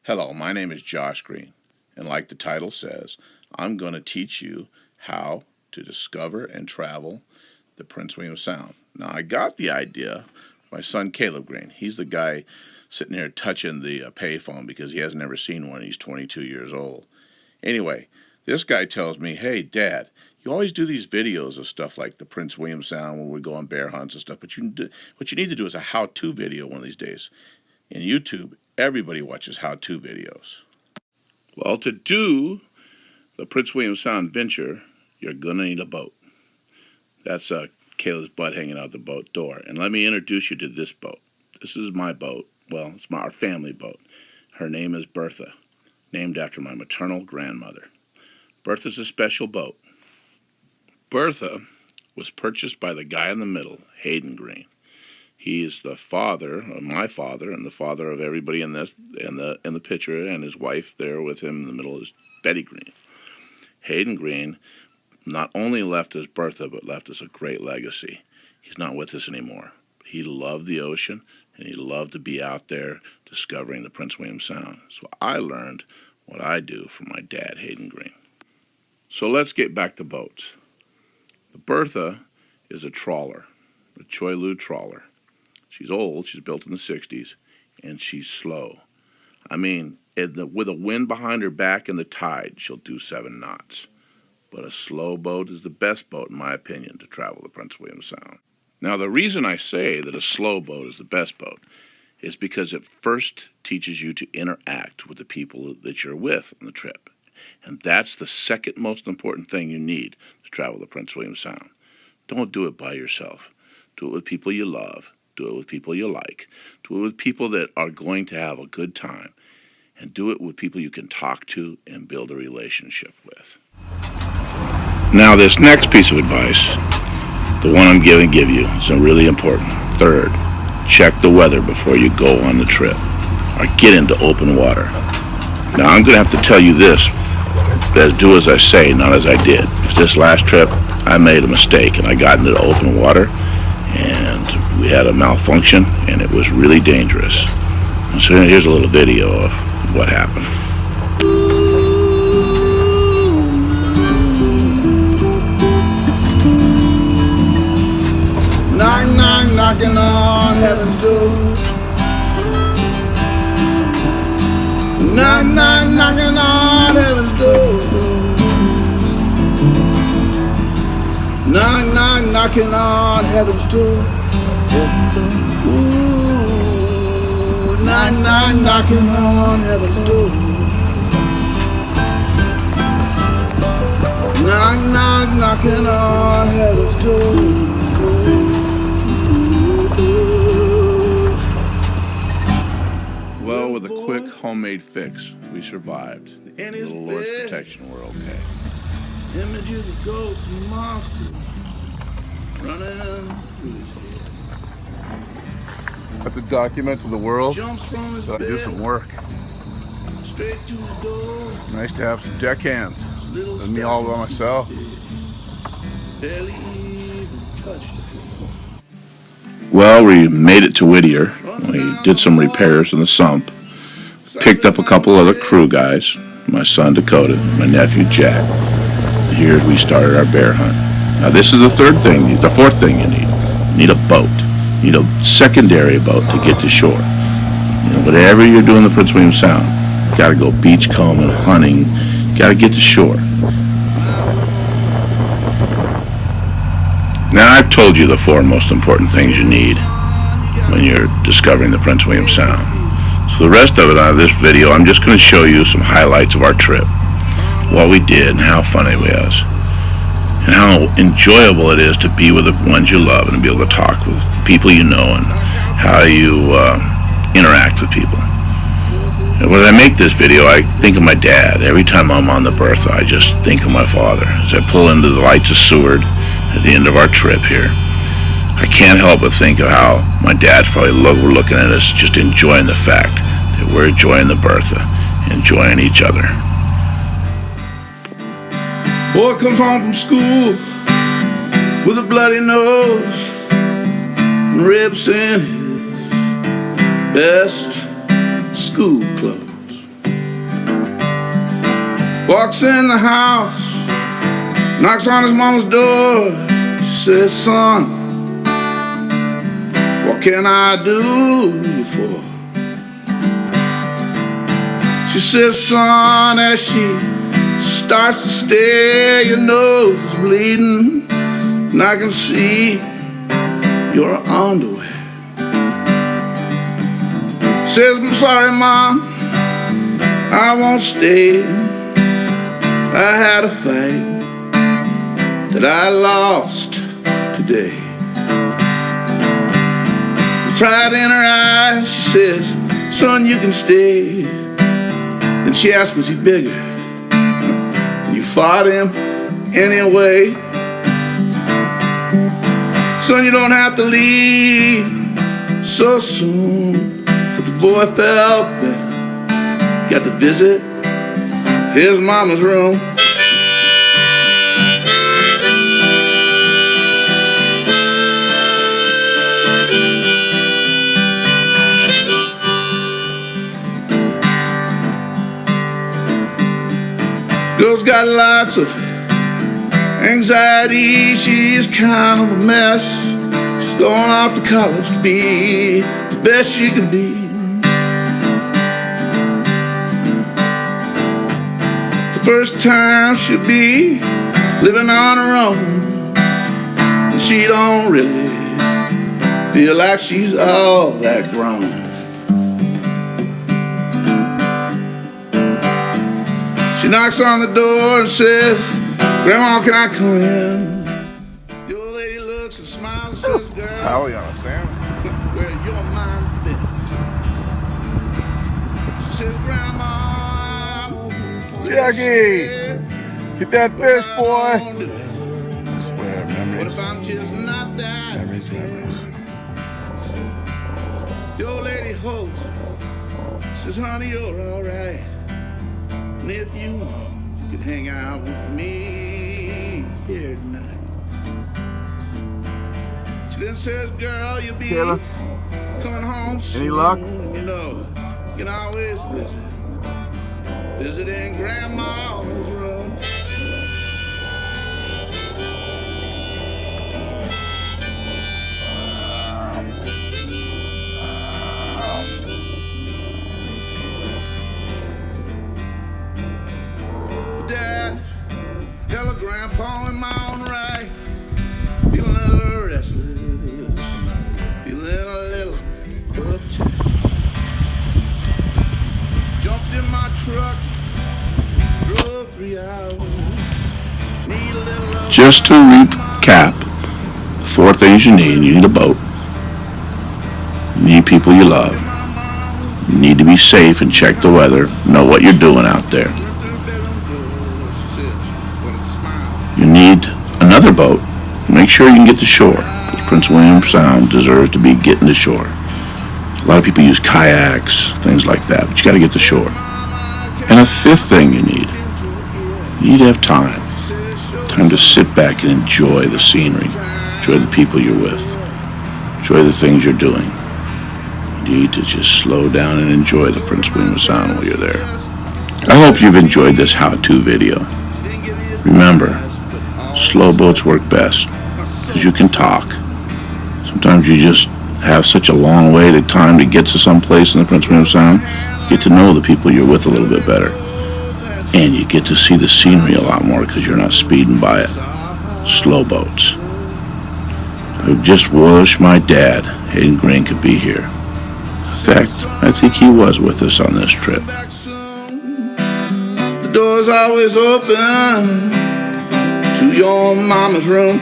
Hello, my name is Josh Green, and like the title says, I'm going to teach you how to discover and travel the Prince William Sound. Now, I got the idea from my son Caleb Green. He's the guy sitting here touching the payphone because he has never seen one. He's 22 years old. Anyway, this guy tells me, hey, Dad, you always do these videos of stuff like the Prince William Sound when we go on bear hunts and stuff, but what you need to do is a how-to video one of these days. In YouTube, everybody watches how-to videos. Well, to do the Prince William Sound venture, you're going to need a boat. That's Caleb's butt hanging out the boat door. And let me introduce you to this boat. This is my boat. Well, it's our family boat. Her name is Bertha, named after my maternal grandmother. Bertha's a special boat. Bertha was purchased by the guy in the middle, Hayden Green. He is the father of my father and the father of everybody in the picture, and his wife there with him in the middle is Betty Green. Hayden Green not only left us Bertha, but left us a great legacy. He's not with us anymore. He loved the ocean, and he loved to be out there discovering the Prince William Sound. So I learned what I do from my dad, Hayden Green. So let's get back to boats. The Bertha is a trawler, a Choi Lu trawler. She's old, she's built in the 60s, and she's slow. I mean, with a wind behind her back and the tide, she'll do 7 knots. But a slow boat is the best boat, in my opinion, to travel the Prince William Sound. Now, the reason I say that a slow boat is the best boat is because it first teaches you to interact with the people that you're with on the trip. And that's the second most important thing you need to travel the Prince William Sound. Don't do it by yourself. Do it with people you love. Do it with people you like. Do it with people that are going to have a good time. And do it with people you can talk to and build a relationship with. Now, this next piece of advice, the one I'm going to give you, is really important. Third, check the weather before you go on the trip or get into open water. Now, I'm going to have to tell you this, do as I say, not as I did. Because this last trip, I made a mistake and I got into the open water and we had a malfunction and it was really dangerous. And so here's a little video of what happened. Knock, knock, knocking on heaven's door. Knock, knock, knocking on heaven's door. Knock, knock, knocking on heaven's door. Ooh, knock, knock, knocking on heaven's door. Knock, knock, knocking on heaven's door. Well, with a quick homemade fix, we survived. With a little Lord's protection, we're okay. Images of ghosts and monsters running through his head. Have to document to the world. Jumps from his So I bed, do some work. straight to the door. Nice to have some deckhands. Little And me all by myself. barely even touched it. Well, we made it to Whittier. We did some repairs in the sump. Picked up a couple other crew guys. My son Dakota, my nephew Jack. Here we started our bear hunt. Now this is the fourth thing you need. You need a boat. You need a secondary boat to get to shore. Whatever you're doing in the Prince William Sound, you gotta go beach combing, hunting, you gotta get to shore. Now I've told you the 4 most important things you need when you're discovering the Prince William Sound. So the rest of it out of this video, I'm just going to show you some highlights of our trip. What we did and how fun it was. And how enjoyable it is to be with the ones you love and to be able to talk with people you know and how you interact with people. And when I make this video, I think of my dad. Every time I'm on the Bertha, I just think of my father. As I pull into the lights of Seward at the end of our trip here, I can't help but think of how my dad's probably were looking at us, just enjoying the fact that we're enjoying the Bertha, enjoying each other. Boy comes home from school with a bloody nose and rips in his best school clothes. walks in the house, knocks on his mama's door. She says, son, what can I do you for? She says, son, as she starts to stare, your nose is bleeding, and I can see your underwear. Says, I'm sorry, Mom, I won't stay. I had a fight that I lost today. With pride in her eyes, she says, son, you can stay. Then she asked, was he bigger? You fought him anyway. Son, you don't have to leave so soon. But the boy felt better. Got to visit his mama's room. Girl's got lots of anxiety, she's kind of a mess. She's going off to college to be the best she can be. The first time she'll be living on her own, and she don't really feel like she's all that grown. She knocks on the door and says, Grandma, can I come in? The old lady looks and smiles and says, girl, How are you on a salmon? where your mind been? She says, Grandma, Jackie, get that fish, boy. I swear, What memories. if I'm just not that? Memories. The old lady holds, says, honey, you're all right. And if you could hang out with me here tonight. She then says, girl, you'll be Taylor, coming home soon. any luck? You know, you can always visit in Grandma's room. Dad, tell a grandpa in my own right, feeling a little restless, feeling a little uptight. Jumped in my truck, drove 3 hours. Need a little love. Just to recap, the 4 things you need. You need a boat. You need people you love. You need to be safe and check the weather. Know what you're doing out there. You need another boat. Make sure you can get to shore, because Prince William Sound deserves to be getting to shore. A lot of people use kayaks, things like that, but you got to get to shore. And a 5th thing you need to have time to sit back and enjoy the scenery, enjoy the people you're with, enjoy the things you're doing. You need to just slow down and enjoy the Prince William Sound while you're there. I hope you've enjoyed this how-to video. Remember, slow boats work best, because you can talk. Sometimes you just have such a long way to time to get to some place in the Prince William Sound. You get to know the people you're with a little bit better. And you get to see the scenery a lot more because you're not speeding by it. Slow boats. I just wish my dad, Hayden Green, could be here. In fact, I think he was with us on this trip. Back soon. The door's always open to your mama's room.